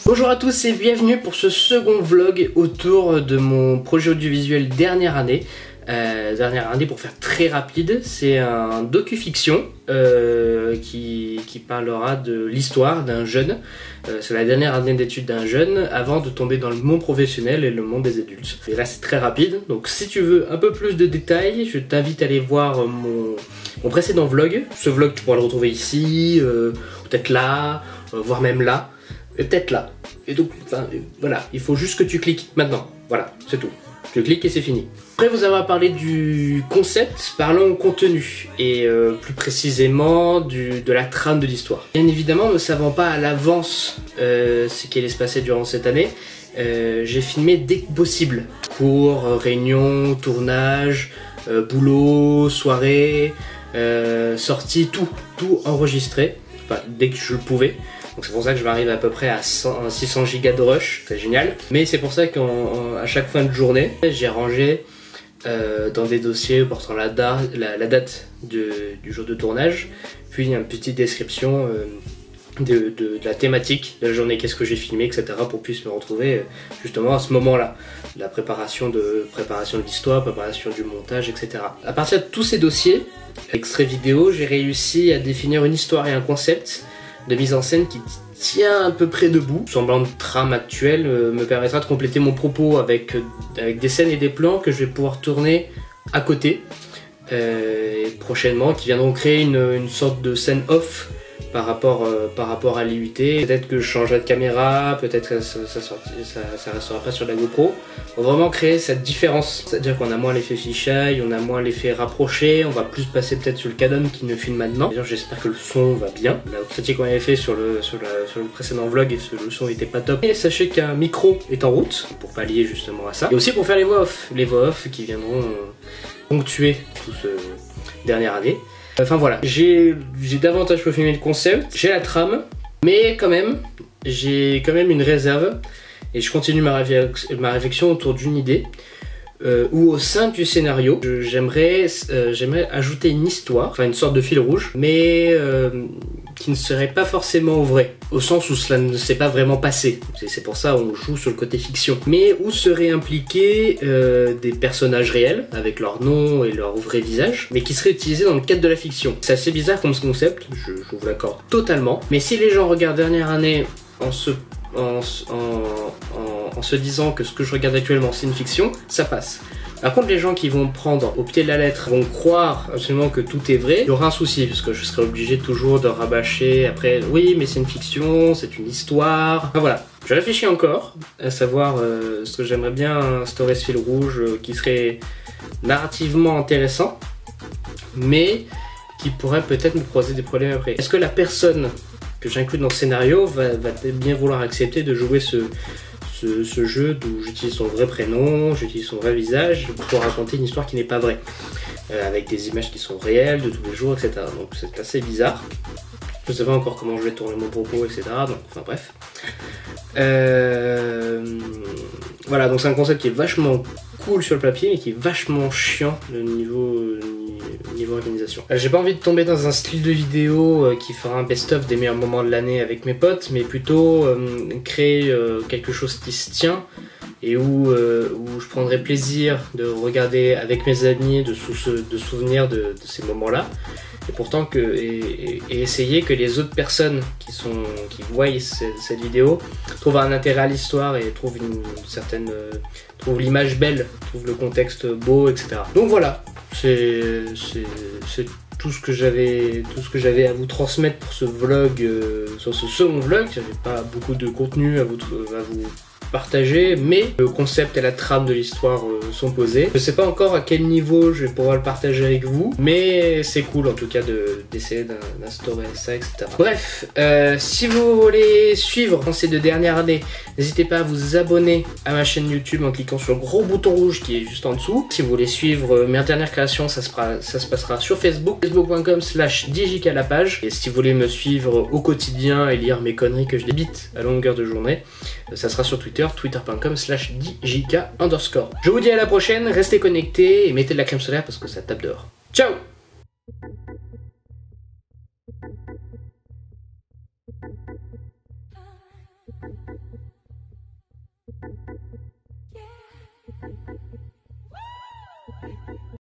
Bonjour à tous et bienvenue pour ce second vlog autour de mon projet audiovisuel dernière année. Pour faire très rapide, c'est un docu-fiction qui parlera de l'histoire d'un jeune. C'est la dernière année d'études d'un jeune avant de tomber dans le monde professionnel et le monde des adultes. Et là c'est très rapide, donc si tu veux un peu plus de détails, je t'invite à aller voir mon précédent vlog. Ce vlog tu pourras le retrouver ici, peut-être là, voire même là. Peut-être là. Et donc, voilà, il faut juste que tu cliques maintenant. Voilà, c'est tout. Tu cliques et c'est fini. Après vous avoir parlé du concept, parlons au contenu. Et plus précisément de la trame de l'histoire. Bien évidemment, ne savant pas à l'avance ce qui allait se passer durant cette année, j'ai filmé dès que possible. Cours, réunions, tournage, boulot, soirée, sortie, tout enregistré. Enfin, dès que je le pouvais. Donc c'est pour ça que je m'arrive à peu près à 600 gigas de rush, c'est génial. Mais c'est pour ça qu'à chaque fin de journée, j'ai rangé dans des dossiers portant la date du jour de tournage, puis une petite description de la thématique de la journée, qu'est-ce que j'ai filmé, etc. pour qu'on puisse me retrouver justement à ce moment-là. La préparation de l'histoire, préparation du montage, etc. À partir de tous ces dossiers, extraits vidéo, j'ai réussi à définir une histoire et un concept de mise en scène qui tient à peu près debout. Semblant de trame actuelle me permettra de compléter mon propos avec des scènes et des plans que je vais pouvoir tourner à côté prochainement, qui viendront créer une sorte de scène off par rapport à l'IUT. Peut-être que je changerai de caméra, peut-être que ça restera pas sur la GoPro. On va vraiment créer cette différence, c'est-à-dire qu'on a moins l'effet fisheye, on a moins l'effet rapproché, on va plus passer peut-être sur le Canon qui ne filme maintenant. D'ailleurs j'espère que le son va bien. La critique qu'on avait fait sur le précédent vlog, et le son était pas top. Et sachez qu'un micro est en route pour pallier justement à ça. Et aussi pour faire les voix off qui viendront ponctuer toute cette dernière année. Enfin voilà, j'ai davantage pour filmer le concept, j'ai la trame, mais quand même, j'ai quand même une réserve et je continue ma réflexion autour d'une idée où au sein du scénario, j'aimerais ajouter une histoire, enfin une sorte de fil rouge, mais qui ne serait pas forcément vrai, au sens où cela ne s'est pas vraiment passé. C'est pour ça on joue sur le côté fiction, mais où seraient impliqués des personnages réels avec leur nom et leur vrai visage, mais qui seraient utilisés dans le cadre de la fiction. C'est assez bizarre comme concept, je vous l'accorde totalement, mais si les gens regardent dernière année en se disant que ce que je regarde actuellement c'est une fiction, ça passe. Par contre, les gens qui vont prendre au pied de la lettre vont croire absolument que tout est vrai, il y aura un souci, parce que je serai obligé toujours de rabâcher après, oui mais c'est une fiction, c'est une histoire. Enfin voilà, je réfléchis encore à savoir ce que j'aimerais bien instaurer ce fil rouge qui serait narrativement intéressant, mais qui pourrait peut-être me poser des problèmes après. Est-ce que la personne que j'inclus dans le scénario va bien vouloir accepter de jouer ce jeu où j'utilise son vrai prénom, j'utilise son vrai visage pour raconter une histoire qui n'est pas vraie, avec des images qui sont réelles de tous les jours, etc. Donc c'est assez bizarre. Je ne sais pas encore comment je vais tourner mon propos, etc. Donc, enfin bref. Voilà, donc c'est un concept qui est vachement cool sur le papier, mais qui est vachement chiant au niveau organisation. J'ai pas envie de tomber dans un style de vidéo qui fera un best-of des meilleurs moments de l'année avec mes potes, mais plutôt créer quelque chose qui se tient et où je prendrai plaisir de regarder avec mes amis, de souvenir de ces moments-là. Et pourtant et essayer que les autres personnes qui voient cette vidéo trouvent un intérêt à l'histoire et trouvent trouvent l'image belle, trouvent le contexte beau, etc. Donc voilà, c'est tout ce que j'avais à vous transmettre pour ce vlog, sur ce second vlog. J'avais pas beaucoup de contenu à vous partager, mais le concept et la trame de l'histoire sont posés. Je sais pas encore à quel niveau je vais pouvoir le partager avec vous, mais c'est cool en tout cas d'essayer d'instaurer ça, etc. Bref, si vous voulez suivre ces 2 dernières années, n'hésitez pas à vous abonner à ma chaîne YouTube en cliquant sur le gros bouton rouge qui est juste en dessous. Si vous voulez suivre mes dernières créations, ça se passera sur Facebook, facebook.com/djk la page. Et si vous voulez me suivre au quotidien et lire mes conneries que je débite à longueur de journée, ça sera sur Twitter, twitter.com/djk_. Je vous dis à la prochaine, restez connectés et mettez de la crème solaire parce que ça tape dehors. Ciao!